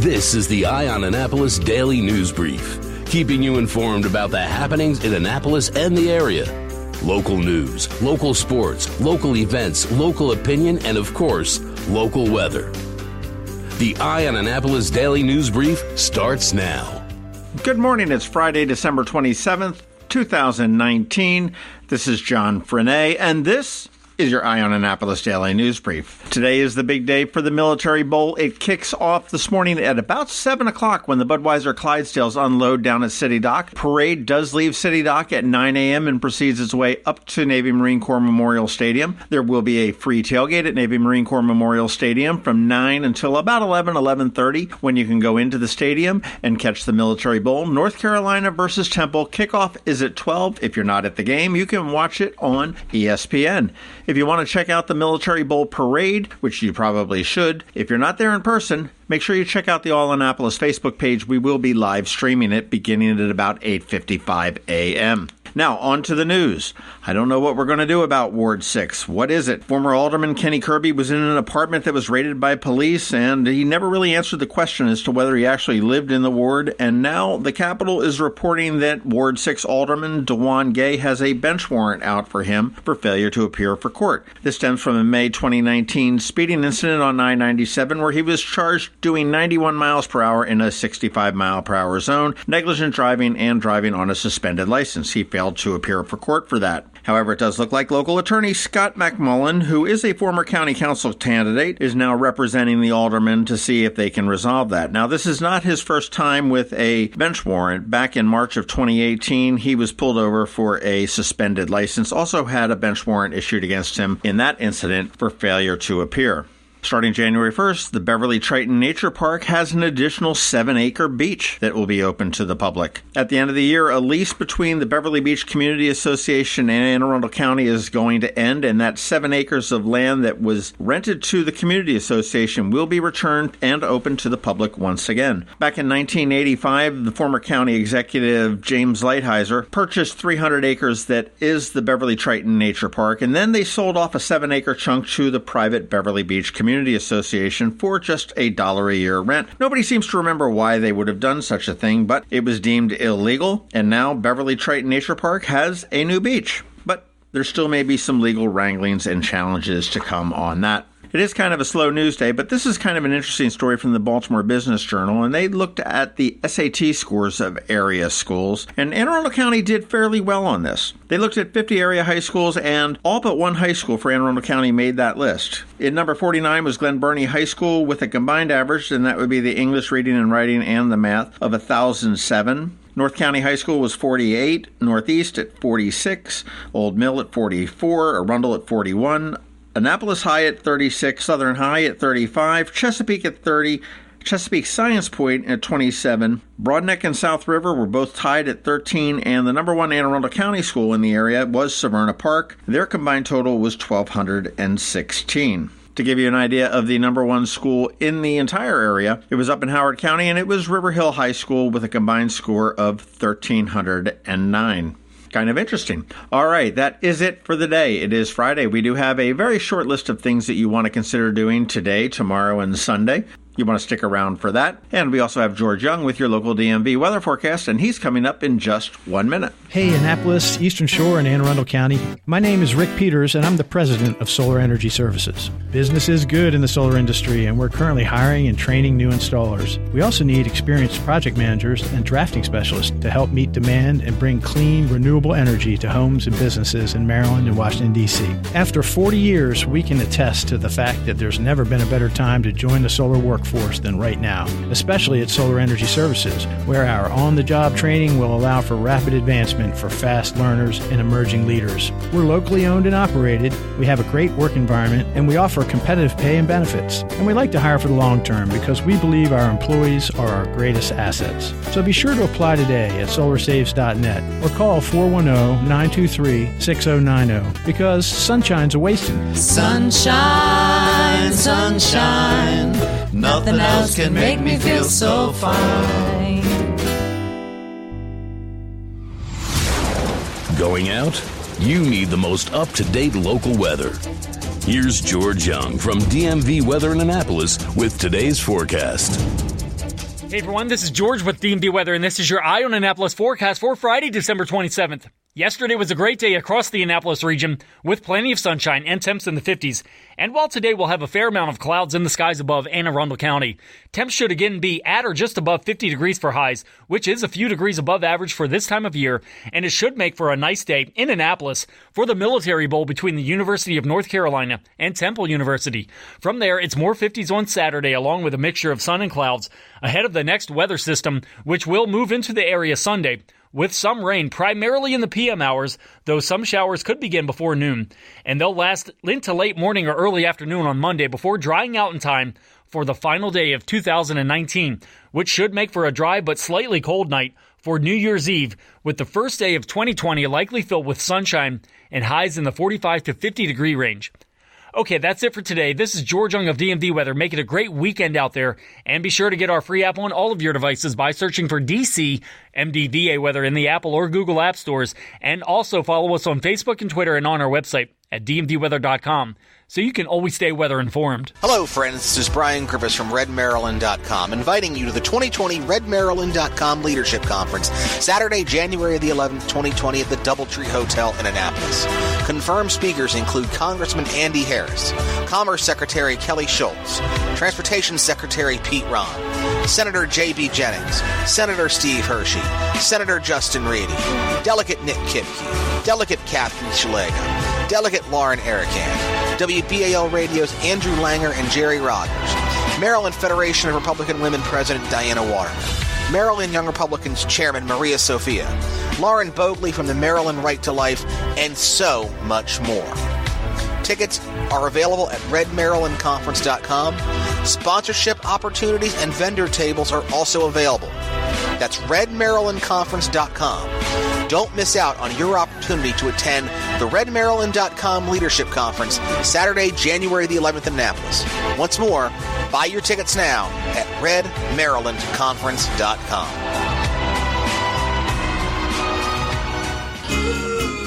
This is the Eye on Annapolis Daily News Brief, keeping you informed about the happenings in Annapolis and the area. Local news, local sports, local events, local opinion, and of course, local weather. The Eye on Annapolis Daily News Brief starts now. Good morning. It's Friday, December 27th, 2019. This is John Frenaye, and this is your Eye on Annapolis Daily News Brief. Today is the big day for the Military Bowl. It kicks off this morning at about 7 o'clock when the Budweiser Clydesdales unload down at City Dock. Parade does leave City Dock at 9 a.m. and proceeds its way up to Navy Marine Corps Memorial Stadium. There will be a free tailgate at Navy Marine Corps Memorial Stadium from 9 until about 11:30 when you can go into the stadium and catch the Military Bowl. North Carolina versus Temple. Kickoff is at 12. If you're not at the game, you can watch it on ESPN. If you want to check out the Military Bowl Parade, which you probably should, if you're not there in person, make sure you check out the All Annapolis Facebook page. We will be live streaming it beginning at about 8:55 a.m. Now, on to the news. I don't know what we're going to do about Ward 6. What is it? Former Alderman Kenny Kirby was in an apartment that was raided by police, and he never really answered the question as to whether he actually lived in the ward. And now the Capitol is reporting that Ward 6 Alderman DaJuan Gay has a bench warrant out for him for failure to appear for court. This stems from a May 2019 speeding incident on I-97 where he was charged doing 91 miles per hour in a 65 mile per hour zone, negligent driving, and driving on a suspended license. He failed to appear for court for that. However, it does look like local attorney Scott McMullen, who is a former county council candidate, is now representing the alderman to see if they can resolve that. Now, this is not his first time with a bench warrant. Back in March of 2018, he was pulled over for a suspended license, also had a bench warrant issued against him in that incident for failure to appear. Starting January 1st, the Beverly Triton Nature Park has an additional 7-acre beach that will be open to the public. At the end of the year, a lease between the Beverly Beach Community Association and Anne Arundel County is going to end, and that 7 acres of land that was rented to the Community Association will be returned and open to the public once again. Back in 1985, the former county executive James Lighthizer purchased 300 acres that is the Beverly Triton Nature Park, and then they sold off a 7-acre chunk to the private Beverly Beach Community Association for just $1 a year rent. Nobody seems to remember why they would have done such a thing, but it was deemed illegal, and now Beverly Triton Nature Park has a new beach. But there still may be some legal wranglings and challenges to come on that. It is kind of a slow news day, but this is kind of an interesting story from the Baltimore Business Journal, and they looked at the SAT scores of area schools, and Anne Arundel County did fairly well on this. They looked at 50 area high schools, and all but one high school for Anne Arundel County made that list. In number 49 was Glen Burnie High School with a combined average, and that would be the English, reading, and writing, and the math, of 1,007. North County High School was 48, Northeast at 46, Old Mill at 44, Arundel at 41, Annapolis High at 36, Southern High at 35, Chesapeake at 30, Chesapeake Science Point at 27. Broadneck and South River were both tied at 13, and the number one Anne Arundel County school in the area was Severna Park. Their combined total was 1,216. To give you an idea of the number one school in the entire area, it was up in Howard County, and it was River Hill High School with a combined score of 1,309. Kind of interesting. All right, that is it for the day. It is Friday. We do have a very short list of things that you want to consider doing today, tomorrow, and Sunday. You want to stick around for that. And we also have George Young with your local DMV weather forecast, and he's coming up in just 1 minute. Hey, Annapolis, Eastern Shore, and Anne Arundel County. My name is Rick Peters, and I'm the president of Solar Energy Services. Business is good in the solar industry, and we're currently hiring and training new installers. We also need experienced project managers and drafting specialists to help meet demand and bring clean, renewable energy to homes and businesses in Maryland and Washington, D.C. After 40 years, we can attest to the fact that there's never been a better time to join the solar workforce than right now, especially at Solar Energy Services, where our on-the-job training will allow for rapid advancement for fast learners and emerging leaders. We're locally owned and operated, we have a great work environment, and we offer competitive pay and benefits. And we like to hire for the long term because we believe our employees are our greatest assets. So be sure to apply today at solarsaves.net or call 410-923-6090 because sunshine's a-wasting. Sunshine, sunshine, nothing else can make me feel so fine. Going out? You need the most up-to-date local weather. Here's George Young from DMV Weather in Annapolis with today's forecast. Hey everyone, this is George with DMV Weather, and this is your Eye on Annapolis forecast for Friday, December 27th. Yesterday was a great day across the Annapolis region with plenty of sunshine and temps in the 50s. And while today we'll have a fair amount of clouds in the skies above Anne Arundel County, temps should again be at or just above 50 degrees for highs, which is a few degrees above average for this time of year, and it should make for a nice day in Annapolis for the Military Bowl between the University of North Carolina and Temple University. From there, it's more 50s on Saturday along with a mixture of sun and clouds ahead of the next weather system, which will move into the area Sunday, with some rain primarily in the PM hours, though some showers could begin before noon. And they'll last into late morning or early afternoon on Monday before drying out in time for the final day of 2019, which should make for a dry but slightly cold night for New Year's Eve, with the first day of 2020 likely filled with sunshine and highs in the 45 to 50 degree range. Okay, that's it for today. This is George Young of DMV Weather. Make it a great weekend out there. And be sure to get our free app on all of your devices by searching for DC MDVA Weather in the Apple or Google App Stores. And also follow us on Facebook and Twitter and on our website at dmvweather.com, so you can always stay weather informed. Hello, friends. This is Brian Griffiths from redmaryland.com, inviting you to the 2020 redmaryland.com Leadership Conference, Saturday, January the 11th, 2020 at the Doubletree Hotel in Annapolis. Confirmed speakers include Congressman Andy Harris, Commerce Secretary Kelly Schultz, Transportation Secretary Pete Ron, Senator J.B. Jennings, Senator Steve Hershey, Senator Justin Reedy, Delegate Nick Kipke, Delegate Kathy Shalega, Delegate Lauren Erican, WBAL Radio's Andrew Langer and Jerry Rogers, Maryland Federation of Republican Women President Diana Waterman, Maryland Young Republicans Chairman Maria Sophia, Lauren Bogley from the Maryland Right to Life, and so much more. Tickets are available at redmarylandconference.com. Sponsorship opportunities and vendor tables are also available. That's redmarylandconference.com. Don't miss out on your opportunity to attend the redmaryland.com Leadership Conference, Saturday, January the 11th in Annapolis. Once more, buy your tickets now at redmarylandconference.com.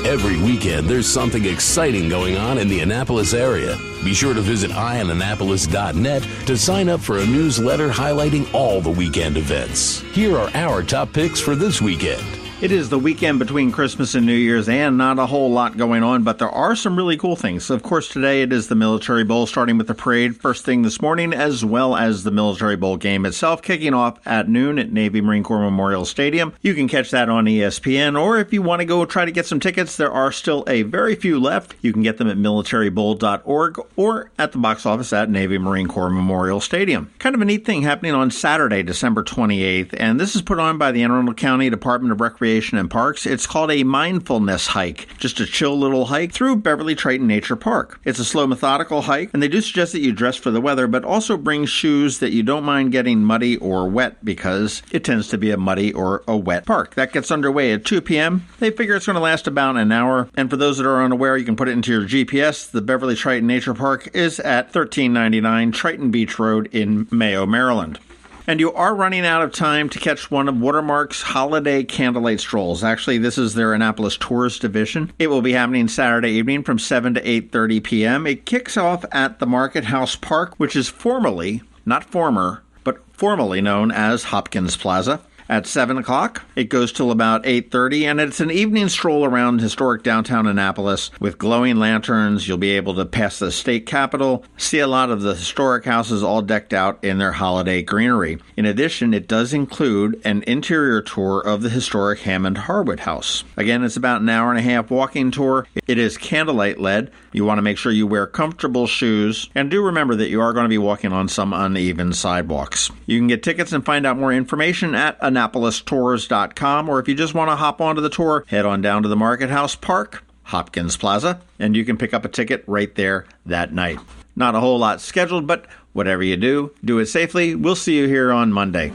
Every weekend, there's something exciting going on in the Annapolis area. Be sure to visit eyeonannapolis.net to sign up for a newsletter highlighting all the weekend events. Here are our top picks for this weekend. It is the weekend between Christmas and New Year's, and not a whole lot going on, but there are some really cool things. Of course, today it is the Military Bowl, starting with the parade first thing this morning, as well as the Military Bowl game itself, kicking off at noon at Navy Marine Corps Memorial Stadium. You can catch that on ESPN, or if you want to go try to get some tickets, there are still a very few left. You can get them at militarybowl.org or at the box office at Navy Marine Corps Memorial Stadium. Kind of a neat thing happening on Saturday, December 28th, and this is put on by the Anne Arundel County Department of Recreation and Parks. It's called a mindfulness hike, just a chill little hike through Beverly Triton Nature Park. It's a slow, methodical hike, and they do suggest that you dress for the weather, but also bring shoes that you don't mind getting muddy or wet, because it tends to be a muddy or a wet park. That gets underway at 2 p.m. They figure it's going to last about an hour, and for those that are unaware, you can put it into your GPS. The Beverly Triton Nature Park is at 1399 Triton Beach Road in Mayo, Maryland. And you are running out of time to catch one of Watermark's holiday candlelight strolls. Actually, this is their Annapolis Tours division. It will be happening Saturday evening from 7 to 8:30 p.m. It kicks off at the Market House Park, which is formerly, not former, but formally known as Hopkins Plaza. At 7 o'clock, it goes till about 8:30, and it's an evening stroll around historic downtown Annapolis with glowing lanterns. You'll be able to pass the state capitol, see a lot of the historic houses all decked out in their holiday greenery. In addition, it does include an interior tour of the historic Hammond Harwood House. Again, it's about an hour and a half walking tour. It is candlelight led. You want to make sure you wear comfortable shoes, and do remember that you are going to be walking on some uneven sidewalks. You can get tickets and find out more information at AnnapolisTours.com, or if you just want to hop onto the tour, head on down to the Market House Park, Hopkins Plaza, and you can pick up a ticket right there that night. Not a whole lot scheduled, but whatever you do, do it safely. We'll see you here on Monday.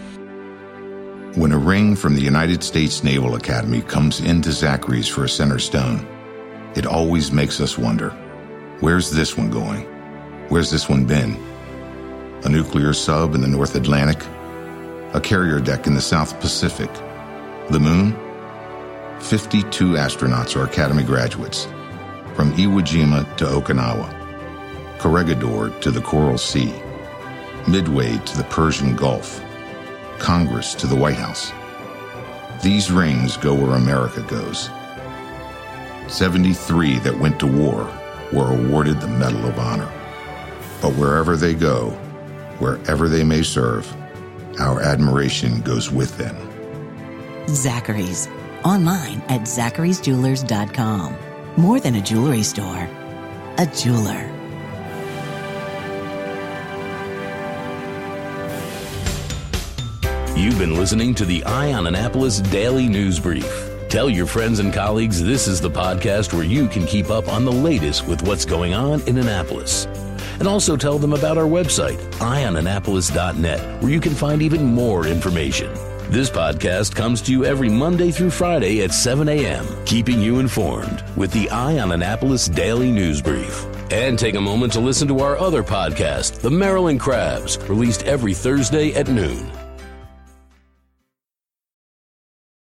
When a ring from the United States Naval Academy comes into Zachary's for a center stone, it always makes us wonder, where's this one going? Where's this one been? A nuclear sub in the North Atlantic? A carrier deck in the South Pacific? The moon? 52 astronauts are Academy graduates, from Iwo Jima to Okinawa, Corregidor to the Coral Sea, Midway to the Persian Gulf. Congress to the White House. These rings go where America goes. 73 that went to war were awarded the Medal of Honor. But wherever they go, wherever they may serve, our admiration goes with them. Zachary's. Online at zacharysjewelers.com. More than a jewelry store, a jeweler. You've been listening to the Eye on Annapolis Daily News Brief. Tell your friends and colleagues this is the podcast where you can keep up on the latest with what's going on in Annapolis. And also tell them about our website, eyeonannapolis.net, where you can find even more information. This podcast comes to you every Monday through Friday at 7 a.m., keeping you informed with the Eye on Annapolis Daily News Brief. And take a moment to listen to our other podcast, The Maryland Crabs, released every Thursday at noon.